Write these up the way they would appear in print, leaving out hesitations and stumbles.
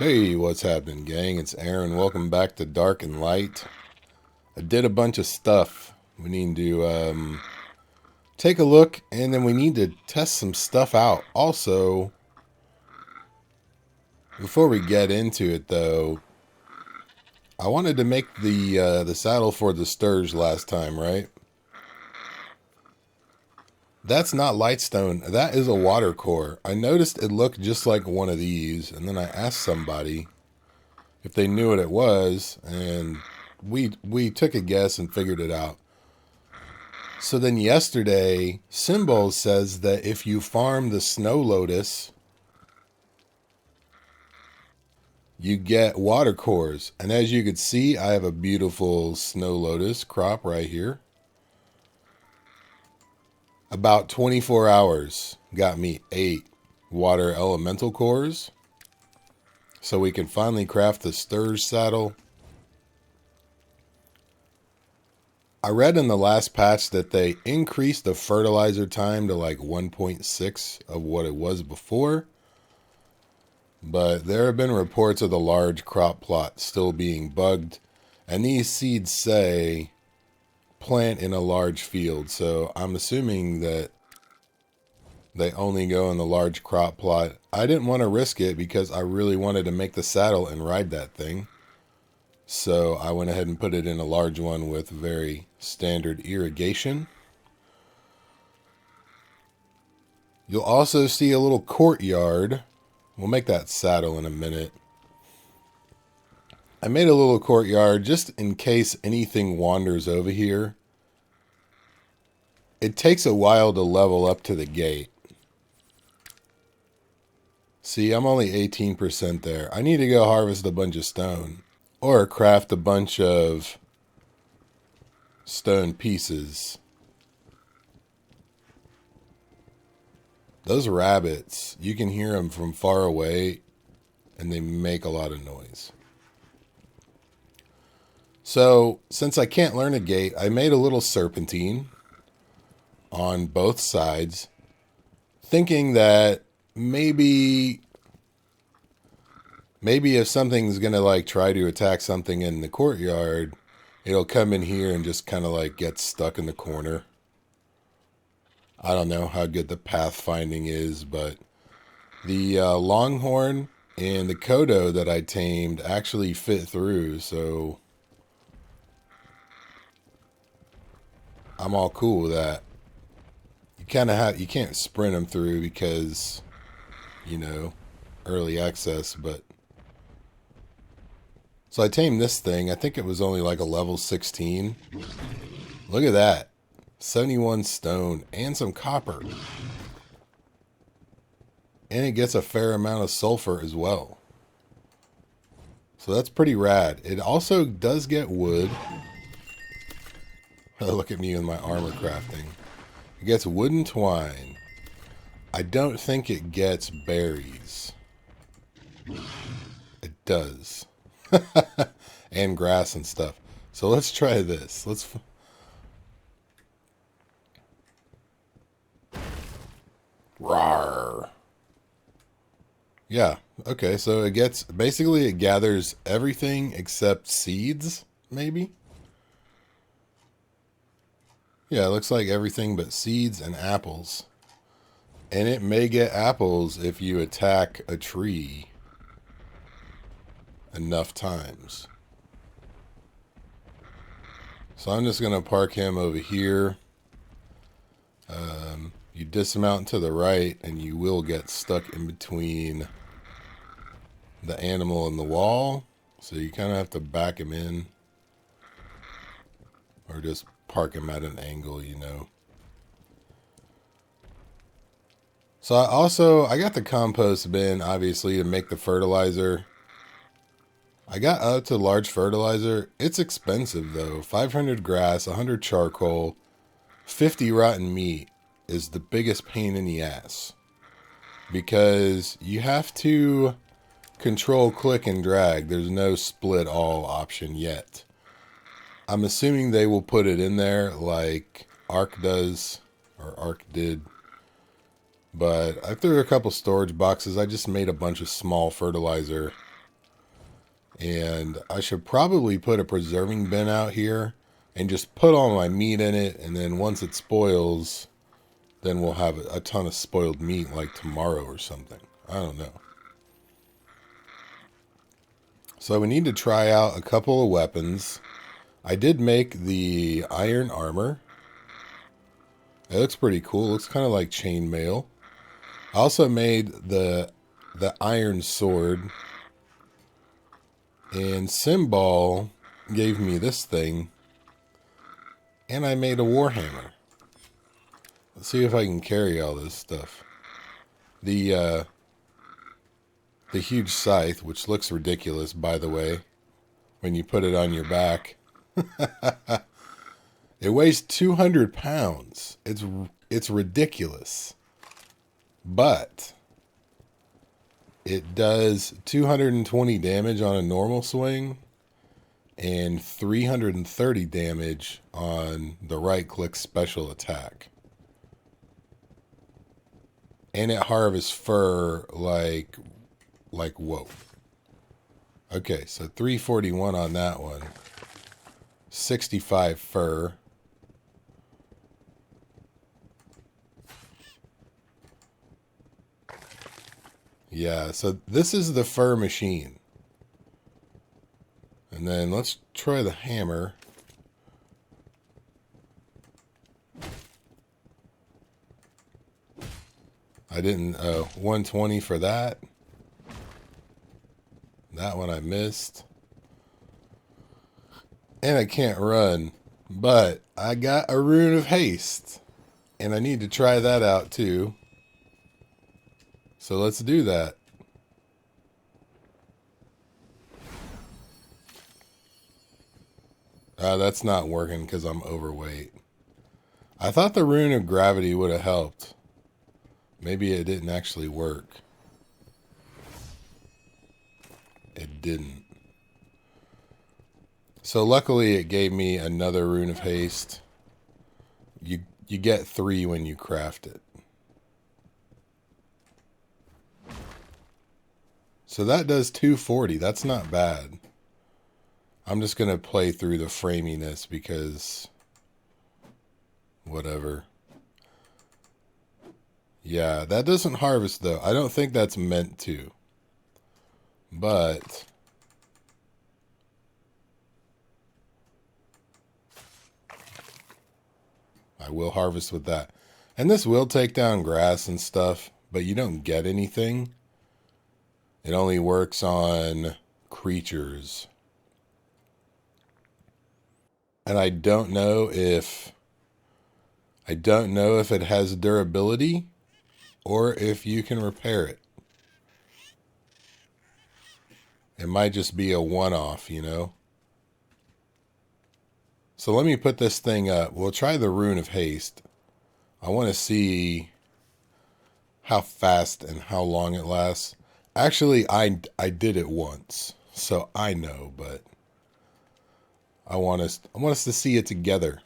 Hey, what's happening, gang? It's Aaron. Welcome back to Dark and Light. I did a bunch of stuff. We need to take a look, and then we need to test some stuff out. Also, before we get into it, though, I wanted to make the saddle for the Stirge last time, right? That's not lightstone. That is a water core. I noticed it looked just like one of these, and then I asked somebody if they knew what it was, and we took a guess and figured it out. So then yesterday, Symbol says that if you farm the snow lotus, you get water cores. And as you can see, I have a beautiful snow lotus crop right here. About 24 hours got me 8 water elemental cores. So we can finally craft the Stirge saddle. I read in the last patch that they increased the fertilizer time to like 1.6 of what it was before. But there have been reports of the large crop plot still being bugged. And these seeds say plant in a large field. So I'm assuming that they only go in the large crop plot. I didn't want to risk it because I really wanted to make the saddle and ride that thing. So I went ahead and put it in a large one with very standard irrigation. You'll also see a little courtyard. We'll make that saddle in a minute. I made a little courtyard just in case anything wanders over here. It takes a while to level up to the gate. See, I'm only 18% there. I need to go harvest a bunch of stone. Or craft a bunch of stone pieces. Those rabbits, you can hear them from far away, and they make a lot of noise. So, since I can't learn a gate, I made a little serpentine on both sides, thinking that maybe if something's going to like try to attack something in the courtyard, it'll come in here and just kind of like get stuck in the corner. I don't know how good the pathfinding is, but the longhorn and the kodo that I tamed actually fit through, so I'm all cool with that. You can't sprint them through because, you know, early access, but so I tamed this thing. I think it was only like a level 16. Look at that. 71 stone and some copper. And it gets a fair amount of sulfur as well. So that's pretty rad. It also does get wood. Look at me with my armor crafting. It gets wooden twine. I don't think it gets berries. It does. And grass and stuff. So let's try this. Rawr. Yeah, okay, so it gathers everything except seeds, maybe? Yeah, it looks like everything but seeds and apples. And it may get apples if you attack a tree enough times. So I'm just going to park him over here. You dismount to the right and you will get stuck in between the animal and the wall. So you kind of have to back him in. Or just park him at an angle, you know. So I got the compost bin, obviously, to make the fertilizer. I got up to large fertilizer. It's expensive, though. 500 grass, 100 charcoal, 50 rotten meat is the biggest pain in the ass. Because you have to control, click, and drag. There's no split all option yet. I'm assuming they will put it in there like Ark does, or Ark did. But I threw a couple storage boxes. I just made a bunch of small fertilizer And I should probably put a preserving bin out here and just put all my meat in it. And then once it spoils, then we'll have a ton of spoiled meat like tomorrow or something. I don't know. So we need to try out a couple of weapons. I did make the iron armor. It looks pretty cool. It looks kind of like chainmail. I also made the iron sword. And Symbol gave me this thing. And I made a warhammer. Let's see if I can carry all this stuff. The huge scythe, which looks ridiculous, by the way, when you put it on your back. It weighs 200 pounds. It's ridiculous. But it does 220 damage on a normal swing and 330 damage on the right-click special attack. And it harvests fur like whoa. Okay, so 341 on that one. 65 fur. Yeah, so this is the fur machine. And then let's try the hammer. I didn't, 120 for that. That one I missed. And I can't run. But I got a rune of haste. And I need to try that out too. So let's do that. That's not working because I'm overweight. I thought the rune of gravity would have helped. Maybe it didn't actually work. It didn't. So luckily it gave me another rune of haste. You get 3 when you craft it. So that does 240. That's not bad. I'm just going to play through the framiness because whatever. Yeah, that doesn't harvest though. I don't think that's meant to. But I will harvest with that. And this will take down grass and stuff, but you don't get anything. It only works on creatures. And I don't know if it has durability or if you can repair it. It might just be a one-off, you know? So let me put this thing up. We'll try the rune of haste. I want to see how fast and how long it lasts. Actually, I did it once, so I know, but I want us to see it together.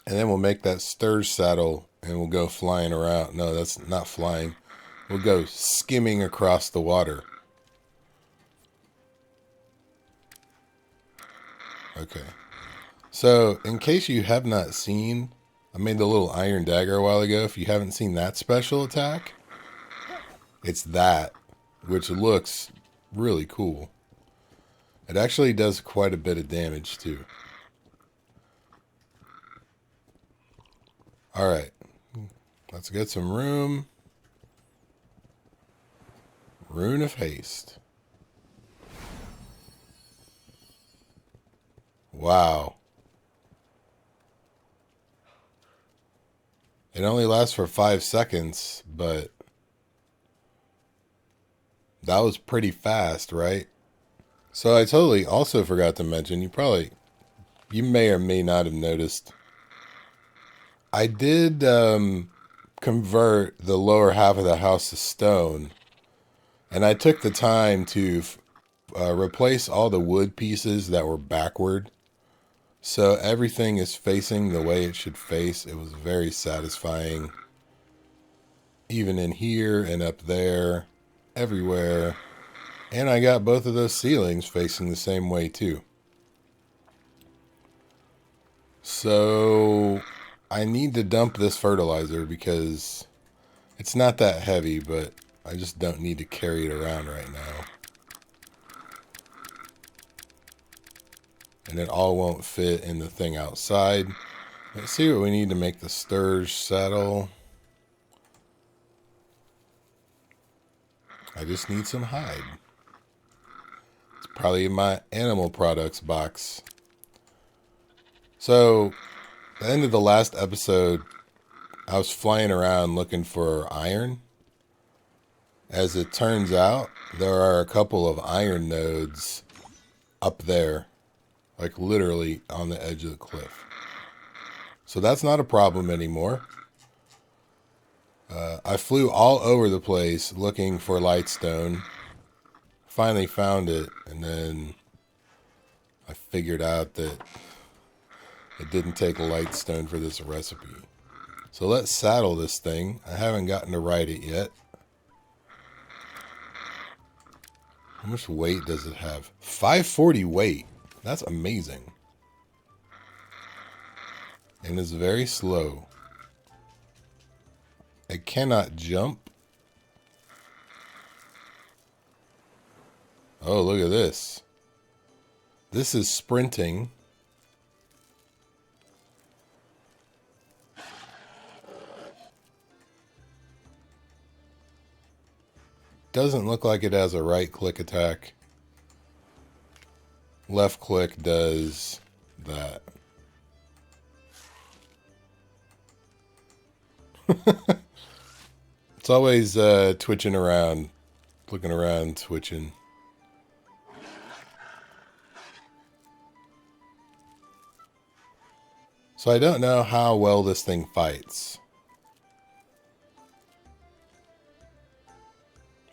And then we'll make that Stirge saddle and we'll go flying around. No, that's not flying. We'll go skimming across the water. Okay. So, in case you have not seen, I made the little iron dagger a while ago. If you haven't seen that special attack, it's that, which looks really cool. It actually does quite a bit of damage, too. Alright. Let's get some room. Rune of haste. Wow. It only lasts for 5 seconds, but that was pretty fast, right? So I totally also forgot to mention, you may or may not have noticed, I did convert the lower half of the house to stone, and I took the time to replace all the wood pieces that were backward. So everything is facing the way it should face. It was very satisfying. Even in here and up there. everywhere. And I got both of those ceilings facing the same way too. So I need to dump this fertilizer because it's not that heavy, but I just don't need to carry it around right now. And it all won't fit in the thing outside. Let's see what we need to make the Stirge saddle. I just need some hide. It's probably in my animal products box. So, at the end of the last episode, I was flying around looking for iron. As it turns out, there are a couple of iron nodes up there. Like literally on the edge of the cliff. So that's not a problem anymore. I flew all over the place looking for lightstone. Finally found it, and then I figured out that it didn't take lightstone for this recipe. So let's saddle this thing. I haven't gotten to ride it yet. How much weight does it have? 540 weight. That's amazing. And it's very slow. It cannot jump. Oh, look at this. This is sprinting. Doesn't look like it has a right click attack. Left click does that. It's always twitching around, looking around, twitching. So I don't know how well this thing fights.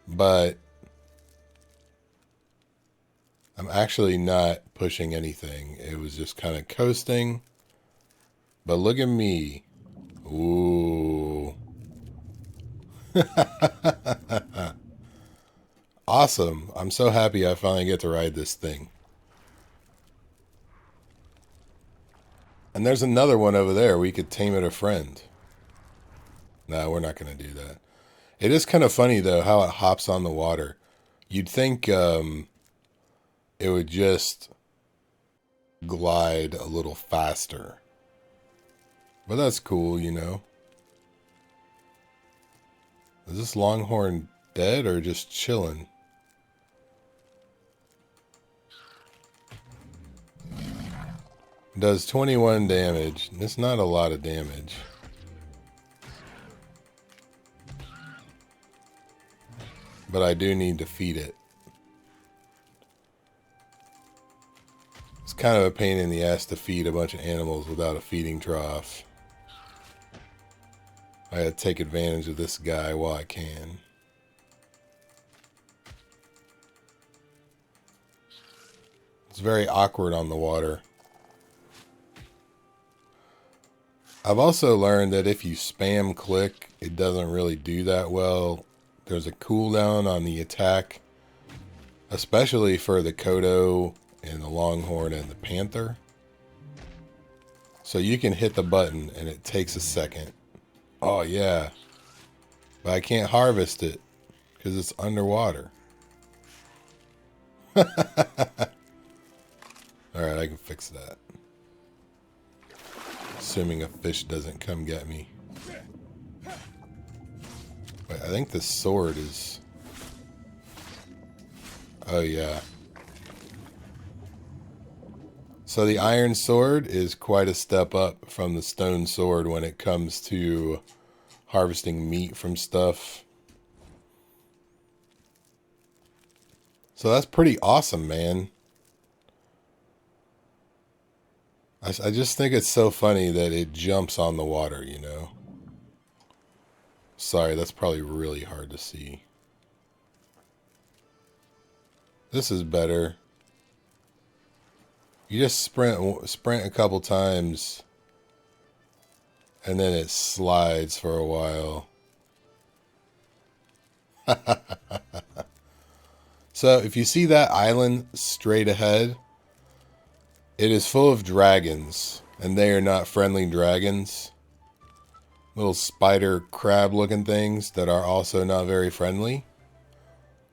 But I'm actually not pushing anything. It was just kind of coasting. But look at me. Ooh. Awesome. I'm so happy I finally get to ride this thing. And there's another one over there. We could tame it a friend. No, we're not going to do that. It is kind of funny, though, how it hops on the water. You'd think it would just glide a little faster. But that's cool, you know. Is this longhorn dead or just chilling? Does 21 damage. It's not a lot of damage. But I do need to feed it. It's kind of a pain in the ass to feed a bunch of animals without a feeding trough. I gotta take advantage of this guy while I can. It's very awkward on the water. I've also learned that if you spam click, it doesn't really do that well. There's a cooldown on the attack, especially for the Kodo and the Longhorn and the Panther. So you can hit the button and it takes a second. Oh yeah. But I can't harvest it because it's underwater. Alright, I can fix that. Assuming a fish doesn't come get me. Wait, I think this sword is... Oh yeah. So the iron sword is quite a step up from the stone sword when it comes to harvesting meat from stuff. So that's pretty awesome, man. I just think it's so funny that it jumps on the water, you know? Sorry, that's probably really hard to see. This is better. You just sprint a couple times, and then it slides for a while. So if you see that island straight ahead, it is full of dragons, and they are not friendly dragons. Little spider crab looking things that are also not very friendly.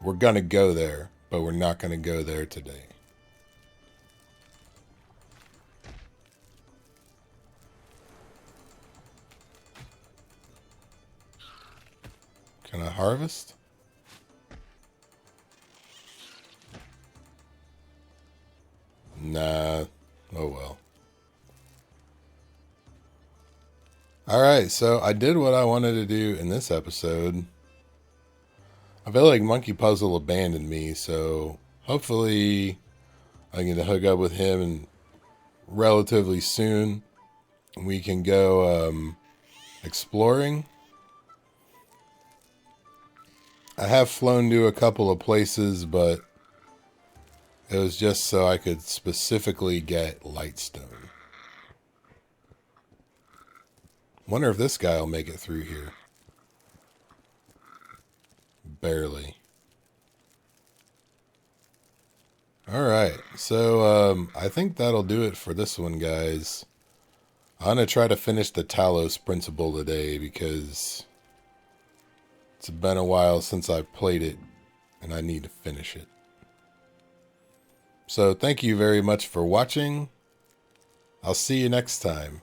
We're going to go there, but we're not going to go there today. Can I harvest? Nah. Oh well. Alright, so I did what I wanted to do in this episode. I feel like Monkey Puzzle abandoned me, so hopefully I get to hook up with him and relatively soon we can go exploring. I have flown to a couple of places, but it was just so I could specifically get Lightstone. Wonder if this guy will make it through here. Barely. Alright, so I think that'll do it for this one, guys. I'm going to try to finish the Talos Principle today because it's been a while since I've played it and I need to finish it. So thank you very much for watching. I'll see you next time.